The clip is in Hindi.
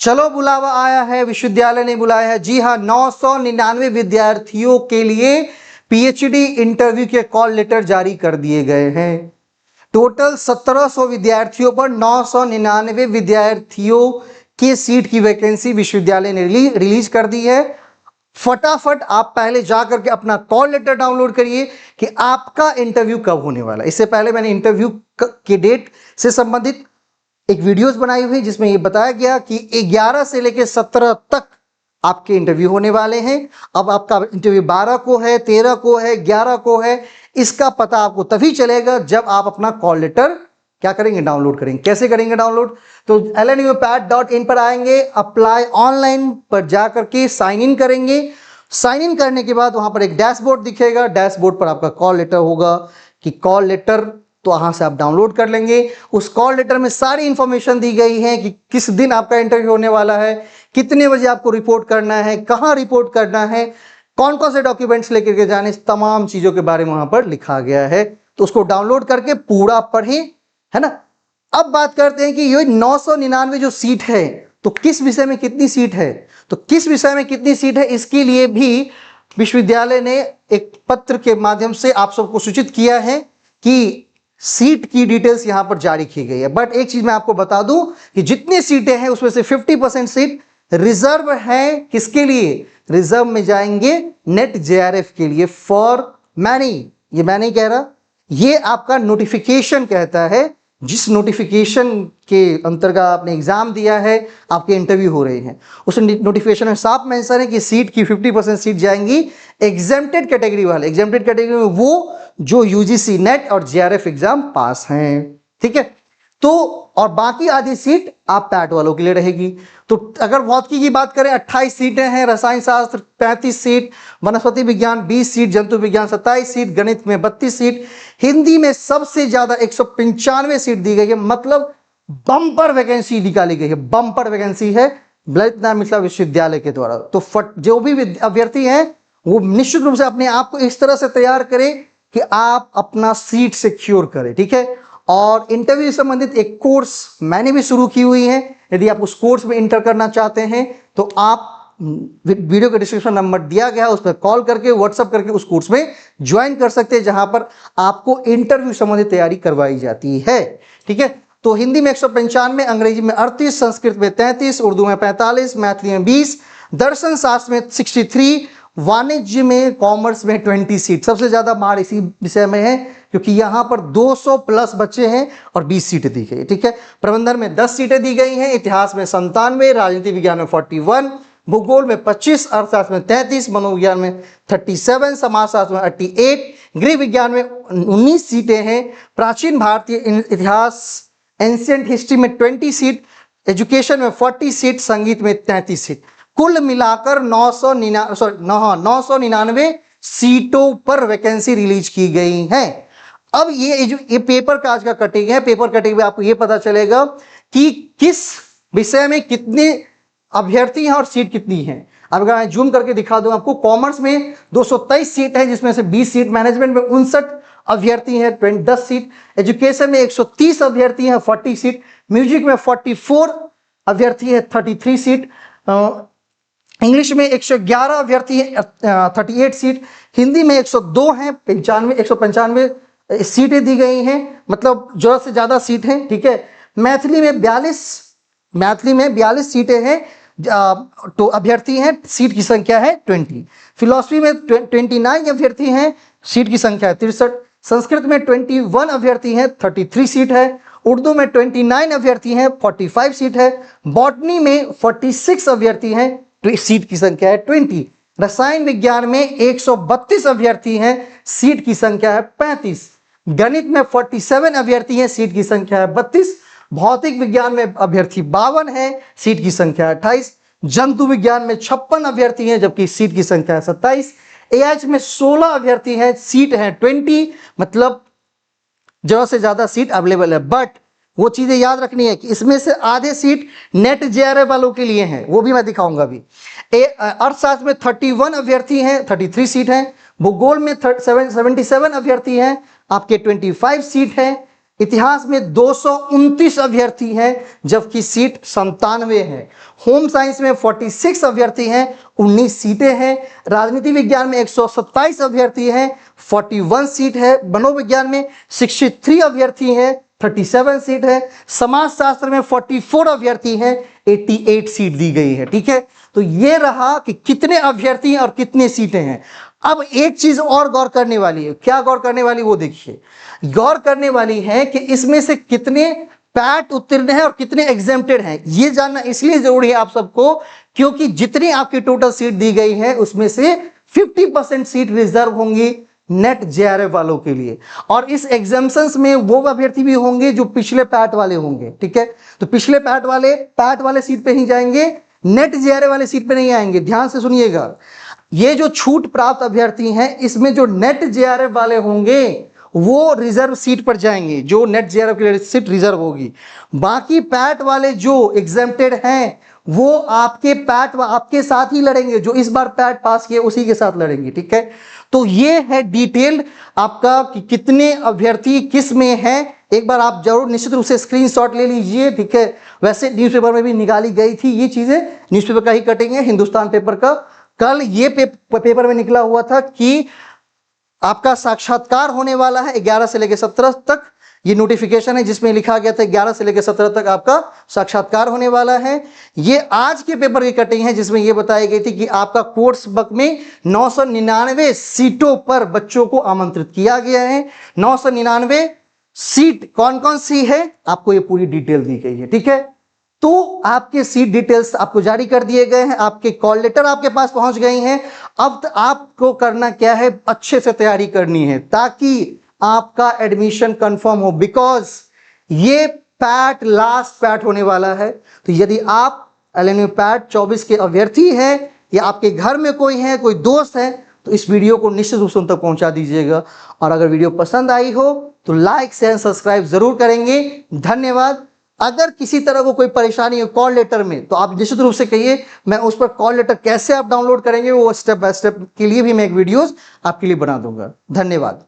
चलो बुलावा आया है, विश्वविद्यालय ने बुलाया है। जी हाँ, 999 विद्यार्थियों के लिए पीएचडी इंटरव्यू के कॉल लेटर जारी कर दिए गए हैं। टोटल 1700 विद्यार्थियों पर 999 विद्यार्थियों की सीट की वैकेंसी विश्वविद्यालय ने रिलीज कर दी है। फटाफट आप पहले जाकर के अपना कॉल लेटर डाउनलोड करिए कि आपका इंटरव्यू कब होने वाला है। इससे पहले मैंने इंटरव्यू के डेट से संबंधित एक वीडियोस बनाई हुई जिसमें ये बताया गया कि 11 से लेकर 17 तक आपके इंटरव्यू होने वाले हैं। अब आपका इंटरव्यू 12 को है, 13 को है, 11 को है, इसका पता आपको तभी चलेगा जब आप अपना कॉल लेटर क्या करेंगे, डाउनलोड करेंगे। कैसे करेंगे डाउनलोड? तो lnupat.in पर आएंगे, अप्लाई ऑनलाइन पर जाकर के साइन इन करेंगे। साइन इन करने के बाद वहां पर एक डैशबोर्ड दिखेगा, डैशबोर्ड पर आपका कॉल लेटर होगा कि कॉल लेटर तो वहां से आप डाउनलोड कर लेंगे। उस कॉल लेटर में सारी इंफॉर्मेशन दी गई है कि किस दिन आपका इंटरव्यू होने वाला है, कितने बजे आपको रिपोर्ट करना है, कहां रिपोर्ट करना है, कौन कौन से डॉक्यूमेंट्स लेकर के जाने, तमाम चीजों के बारे में वहां पर लिखा गया है। तो उसको डाउनलोड करके पूरा पढ़ें, है ना। अब बात करते हैं कि ये 999 जो सीट है तो किस विषय में कितनी सीट है, तो किस विषय में कितनी सीट है इसके लिए भी विश्वविद्यालय ने एक पत्र के माध्यम से आप सबको सूचित किया है कि सीट की डिटेल्स यहां पर जारी की गई है। बट एक चीज मैं आपको बता दूं कि जितनी सीटें हैं उसमें से 50% सीट रिजर्व है। किसके लिए रिजर्व में जाएंगे? नेट जेआरएफ के लिए। फॉर मैनी, ये मैं नहीं कह रहा, ये आपका नोटिफिकेशन कहता है। जिस नोटिफिकेशन के अंतर्गत आपने एग्जाम दिया है, आपके इंटरव्यू हो रहे हैं, उस नोटिफिकेशन में साफ मेंशन है कि सीट की 50% सीट जाएंगी एग्जेम्प्टेड कैटेगरी वाले। एग्जेम्प्टेड कैटेगरी में वो जो यूजीसी नेट और जेआरएफ एग्जाम पास हैं, ठीक है। तो और बाकी आधी सीट आप पैट वालों के लिए रहेगी। तो अगर भौतिकी की बात करें 28 सीटें हैं, रसायन शास्त्र 35 सीट, वनस्पति विज्ञान 20 सीट, जंतु विज्ञान 27 सीट, गणित में 32 सीट, हिंदी में सबसे ज्यादा 195 सीट दी गई है। मतलब बम्पर वैकेंसी निकाली गई है, बम्पर वैकेंसी है ललित नारायण मिथिला विश्वविद्यालय के द्वारा। तो जो भी अभ्यर्थी हैं वो निश्चित रूप से अपने आप को इस तरह से तैयार करें कि आप अपना सीट सिक्योर करें, ठीक है। और इंटरव्यू से संबंधित एक कोर्स मैंने भी शुरू की हुई है। यदि आप उस कोर्स में इंटर करना चाहते हैं तो आप वीडियो के डिस्क्रिप्शन नंबर दिया गया है, उस पर कॉल करके व्हाट्सएप करके उस कोर्स में ज्वाइन कर सकते हैं, जहां पर आपको इंटरव्यू संबंधित तैयारी करवाई जाती है, ठीक है। तो हिंदी में 195, अंग्रेजी में 38, संस्कृत में 33, उर्दू में 45, मैथिली में 20, दर्शन शास्त्र में 63, वाणिज्य में कॉमर्स में 20 सीट। सबसे ज्यादा मार इसी विषय में है क्योंकि यहां पर 200 प्लस बच्चे हैं और 20 सीटें दी गई, ठीक है। प्रबंधन में 10 सीटें दी गई हैं, इतिहास में 97, राजनीति विज्ञान में 41, भूगोल में 25, अर्थशास्त्र में 33, मनोविज्ञान में 37, समाजशास्त्र में 88, गृह विज्ञान में 19 सीटें हैं, प्राचीन भारतीय इतिहास एंशिएंट हिस्ट्री में 20 सीट, एजुकेशन में 40 सीट, संगीत में 33 सीट। कुल मिलाकर 999 सीटों पर वैकेंसी रिलीज की गई है। अब ये पेपर का आज का कटिंग है। पेपर कटिंग में आपको ये पता चलेगा कि किस विषय में कितने अभ्यर्थी हैं और सीट कितनी है। अब अगर मैं जूम करके दिखा दूं आपको, कॉमर्स में 223 सीट है जिसमें से 20 सीट, मैनेजमेंट में 59 अभ्यर्थी हैं 10 सीट, एजुकेशन में 130 अभ्यर्थी हैं 40 सीट, म्यूजिक में 44 अभ्यर्थी है 33 सीट, इंग्लिश में 111 अभ्यर्थी हैं 38 सीट, हिंदी में 102 हैं 195 सीटें दी गई हैं, मतलब जरूरत से ज्यादा सीट हैं, ठीक है। मैथिली में 42 सीटें हैं, तो अभ्यर्थी हैं, सीट की संख्या है 20। फिलॉसफी में 29 अभ्यर्थी हैं, सीट की संख्या है 63। संस्कृत में 21 अभ्यर्थी हैं 33 सीट है, उर्दू में 29 अभ्यर्थी हैं 45 सीट है, बॉटनी में 46 अभ्यर्थी हैं, सीट की संख्या है 20। रसायन विज्ञान में 132 अभ्यर्थी हैं, सीट की संख्या है 35। गणित में 47 अभ्यर्थी हैं, सीट की संख्या है 32। भौतिक विज्ञान में अभ्यर्थी 52 है, सीट की संख्या है 28। जंतु विज्ञान में 56 अभ्यर्थी हैं जबकि सीट की संख्या है 27। एएच में 16 अभ्यर्थी हैं, सीट है 20, मतलब जरूरत से ज्यादा सीट अवेलेबल है। बट वो चीजें याद रखनी है कि इसमें से आधे सीट नेट जेआरएफ वालों के लिए हैं, वो भी मैं दिखाऊंगा अभी। अर्थशास्त्र में 31 अभ्यर्थी हैं 33 सीट हैं, भूगोल में 77 अभ्यर्थी हैं, आपके 25 सीट हैं, इतिहास में 229 अभ्यर्थी हैं, जबकि सीट 97 है। होम साइंस में 46 अभ्यर्थी हैं, 19 सीटें हैं। राजनीति विज्ञान में 127 अभ्यर्थी हैं, 41 सीट है। मनोविज्ञान में 63 अभ्यर्थी हैं, 37 सीट है। समाजशास्त्र में 44 अभ्यर्थी हैं, 88 सीट दी गई है। ठीक है, तो ये रहा कि कितने अभ्यर्थी हैं और कितने सीटें हैं। अब एक चीज और गौर करने वाली है। क्या गौर करने वाली, वो देखिए। गौर करने वाली है कि इसमें से कितने पैट उत्तीर्ण हैं और कितने एग्जेम्प्टेड हैं। ये जानना इसलिए जरूरी है आप सबको, क्योंकि जितनी आपकी टोटल सीट दी गई है उसमें से 50% सीट रिजर्व होंगी नेट जेआरएफ वालों के लिए। और इस एग्जाम्शंस में वो अभ्यर्थी भी होंगे जो पिछले पैट वाले होंगे। ठीक है, तो पिछले पैट वाले सीट पे ही जाएंगे, नेट जेआरएफ वाले सीट पे नहीं आएंगे। ध्यान से सुनिएगा, ये जो छूट प्राप्त अभ्यर्थी हैं इसमें जो नेट जेआरएफ वाले होंगे वो रिजर्व सीट पर जाएंगे, जो नेट जेआरएफ के लिए सीट रिजर्व होगी। बाकी पैट वाले जो एग्जेम्प्टेड हैं वो आपके साथ ही लड़ेंगे, जो इस बार पैट पास किए उसी के साथ लड़ेंगे। ठीक है, तो ये है डिटेल्ड आपका कि कितने अभ्यर्थी किस में हैं। एक बार आप जरूर निश्चित रूप से स्क्रीनशॉट ले लीजिए। ठीक है, वैसे न्यूज़पेपर में भी निकाली गई थी ये चीजें, न्यूज़पेपर का ही कटिंग है, हिंदुस्तान पेपर का। कल ये पेपर में निकला हुआ था कि आपका साक्षात्कार होने वाला है 11 से लेकर 17 तक। ये नोटिफिकेशन है जिसमें लिखा गया था 11 से लेकर 17 तक आपका साक्षात्कार होने वाला है। ये आज के पेपर की कटिंग है जिसमें ये बताई गई थी कि आपका कोर्स बक में 999 सीटों पर बच्चों को आमंत्रित किया गया है। 999 सीट कौन कौन सी है आपको ये पूरी डिटेल दी गई है। ठीक है, तो आपके सीट डिटेल्स आपको जारी कर दिए गए हैं, आपके कॉल लेटर आपके पास पहुंच गई हैं। अब आपको करना क्या है, अच्छे से तैयारी करनी है ताकि आपका एडमिशन कंफर्म हो, बिकॉज ये पैट लास्ट पैट होने वाला है। तो यदि आप एलएनयू पैट 24 के अभ्यर्थी हैं या आपके घर में कोई है, कोई दोस्त है, तो इस वीडियो को निश्चित रूप से उन तक पहुंचा दीजिएगा। और अगर वीडियो पसंद आई हो तो लाइक शेयर सब्सक्राइब जरूर करेंगे। धन्यवाद। अगर किसी तरह को कोई परेशानी हो कॉल लेटर में तो आप निश्चित रूप से कहिए, मैं उस पर कॉल लेटर कैसे आप डाउनलोड करेंगे वो स्टेप बाय स्टेप के लिए भी मैं एक वीडियोस आपके लिए बना दूंगा। धन्यवाद।